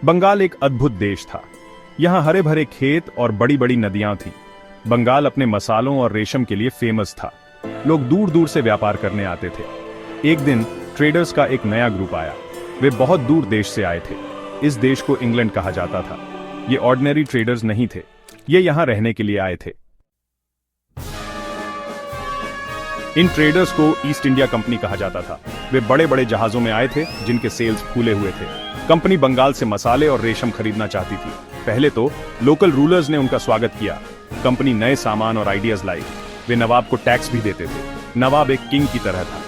बंगाल एक अद्भुत देश था। यहाँ हरे भरे खेत और बड़ी बड़ी नदियां थीं। बंगाल अपने मसालों और रेशम के लिए फेमस था। लोग दूर दूर से व्यापार करने आते थे। एक दिन ट्रेडर्स का एक नया ग्रुप आया। वे बहुत दूर देश से आए थे। इस देश को इंग्लैंड कहा जाता था। ये ऑर्डिनरी ट्रेडर्स नहीं थे, ये यहाँ रहने के लिए आए थे। इन ट्रेडर्स को ईस्ट इंडिया कंपनी कहा जाता था। वे बड़े बड़े जहाजों में आए थे जिनके सेल्स फूले हुए थे। कंपनी बंगाल से मसाले और रेशम खरीदना चाहती थी। पहले तो लोकल रूलर्स ने उनका स्वागत किया। कंपनी नए सामान और आइडियाज लाई। वे नवाब को टैक्स भी देते थे। नवाब एक किंग की तरह था।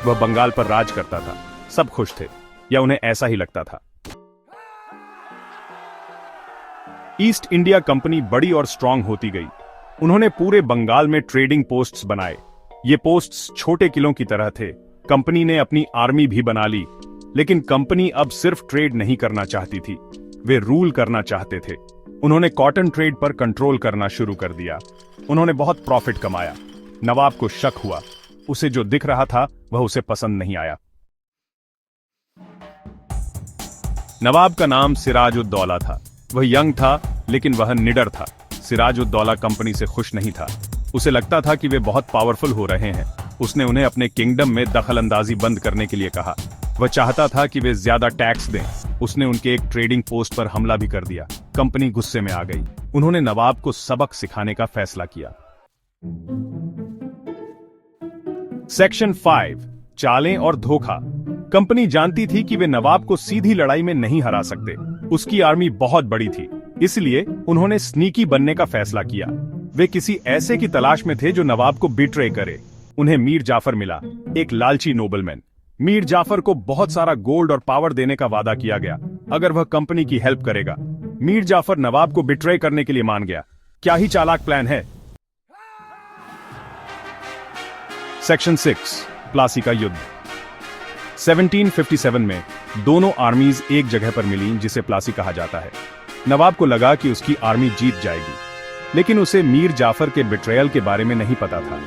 वह बंगाल पर राज करता था। सब खुश थे, या उन्हें ऐसा ही लगता था। ईस्ट इंडिया कंपनी बड़ी और स्ट्रांग होती गई। उन्होंने पूरे बंगाल में ट्रेडिंग पोस्ट्स बनाए। ये पोस्ट्स छोटे किलों की तरह थे। कंपनी ने अपनी आर्मी भी बना ली। लेकिन कंपनी अब सिर्फ ट्रेड नहीं करना चाहती थी, वे रूल करना चाहते थे। उन्होंने कॉटन ट्रेड पर कंट्रोल करना शुरू कर दिया। उन्होंने बहुत प्रॉफिट कमाया। नवाब को शक हुआ। उसे जो दिख रहा था वह उसे पसंद नहीं आया। नवाब का नाम सिराजुद्दौला था। वह यंग था, लेकिन वह निडर था। सिराजुद्दौला कंपनी से खुश नहीं था। उसे लगता था कि वे बहुत पावरफुल हो रहे हैं। उसने उन्हें अपने किंगडम में दखलंदाजी बंद करने के लिए कहा। वह चाहता था कि वे ज्यादा टैक्स दें। उसने उनके एक ट्रेडिंग पोस्ट पर हमला भी कर दिया। कंपनी गुस्से में आ गई। उन्होंने नवाब को सबक सिखाने का फैसला किया। सेक्शन 5, चालें और धोखा। कंपनी जानती थी कि वे नवाब को सीधी लड़ाई में नहीं हरा सकते। उसकी आर्मी बहुत बड़ी थी, इसलिए उन्होंने स्नीकी बनने का फैसला किया। वे किसी ऐसे की तलाश में थे जो नवाब को बिट्रे करे। उन्हें मीर जाफर मिला, एक लालची नोबलमैन। मीर जाफर को बहुत सारा गोल्ड और पावर देने का वादा किया गया अगर वह कंपनी की हेल्प करेगा। मीर जाफर नवाब को बिट्रे करने के लिए मान गया। क्या ही चालाक प्लान है। सेक्शन 6, प्लासी का युद्ध। 1757 में दोनों आर्मीज एक जगह पर मिली जिसे प्लासी कहा जाता है। नवाब को लगा कि उसकी आर्मी जीत जाएगी, लेकिन उसे मीर जाफर के बिट्रेयल के बारे में नहीं पता था।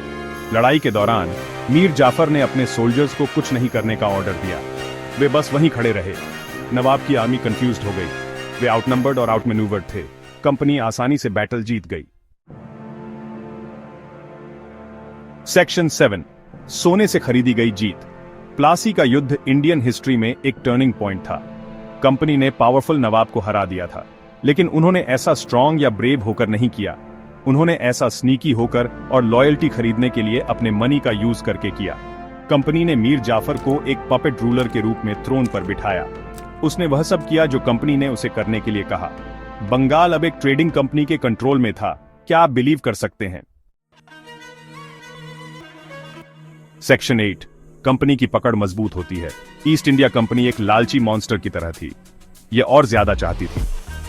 लड़ाई के दौरान मीर जाफर ने अपने सोल्जर्स को कुछ नहीं करने का ऑर्डर दिया। वे बस वहीं खड़े रहे। नवाब की आर्मी कंफ्यूज्ड हो गई। वे आउटनंबर्ड और आउटमैन्यूवर्ड थे। कंपनी आसानी से बैटल जीत गई। सेक्शन 7, सोने से खरीदी गई जीत। प्लासी का युद्ध इंडियन हिस्ट्री में एक टर्निंग पॉइंट था। कंपनी ने पावरफुल नवाब को हरा दिया था, लेकिन उन्होंने ऐसा स्ट्रांग या ब्रेव होकर नहीं किया। उन्होंने ऐसा स्नीकी होकर और लॉयल्टी खरीदने के लिए अपने मनी का यूज करके किया। कंपनी ने मीर जाफर को एक पपेट रूलर के रूप में थ्रोन पर बिठाया। उसने वह सब किया जो कंपनी ने उसे करने के लिए कहा। बंगाल अब एक ट्रेडिंग कंपनी के कंट्रोल में था। क्या आप बिलीव कर सकते हैं? सेक्शन 8, कंपनी की पकड़ मजबूत होती है। ईस्ट इंडिया कंपनी एक लालची मॉन्स्टर की तरह थी। यह और ज्यादा चाहती थी।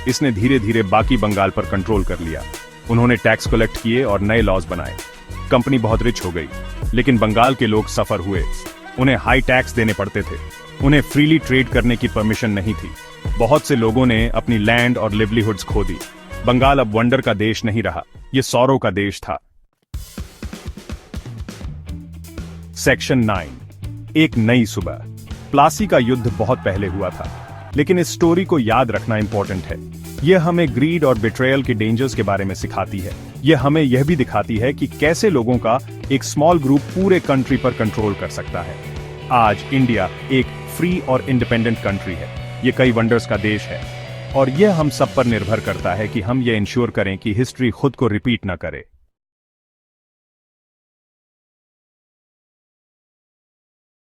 इसने धीरे धीरे बाकी बंगाल पर कंट्रोल कर लिया। उन्होंने टैक्स कलेक्ट किए और नए लॉज बनाए। कंपनी बहुत रिच हो गई, लेकिन बंगाल के लोग सफर हुए। उन्हें हाई टैक्स देने पड़ते थे। उन्हें फ्रीली ट्रेड करने की परमिशन नहीं थी। बहुत से लोगों ने अपनी लैंड और लिवलीहुड्स खो दी। बंगाल अब वंडर का देश नहीं रहा, यह सौरों का देश था। सेक्शन 9, एक नई सुबह। प्लासी का युद्ध बहुत पहले हुआ था, लेकिन इस स्टोरी को याद रखना इंपॉर्टेंट है। यह हमें ग्रीड और बिट्रेयल के डेंजर्स के बारे में सिखाती है। यह हमें यह भी दिखाती है कि कैसे लोगों का एक स्मॉल ग्रुप पूरे कंट्री पर कंट्रोल कर सकता है। आज इंडिया एक फ्री और इंडिपेंडेंट कंट्री है। यह कई वंडर्स का देश है, और यह हम सब पर निर्भर करता है कि हम यह इंश्योर करें कि हिस्ट्री खुद को रिपीट न करे।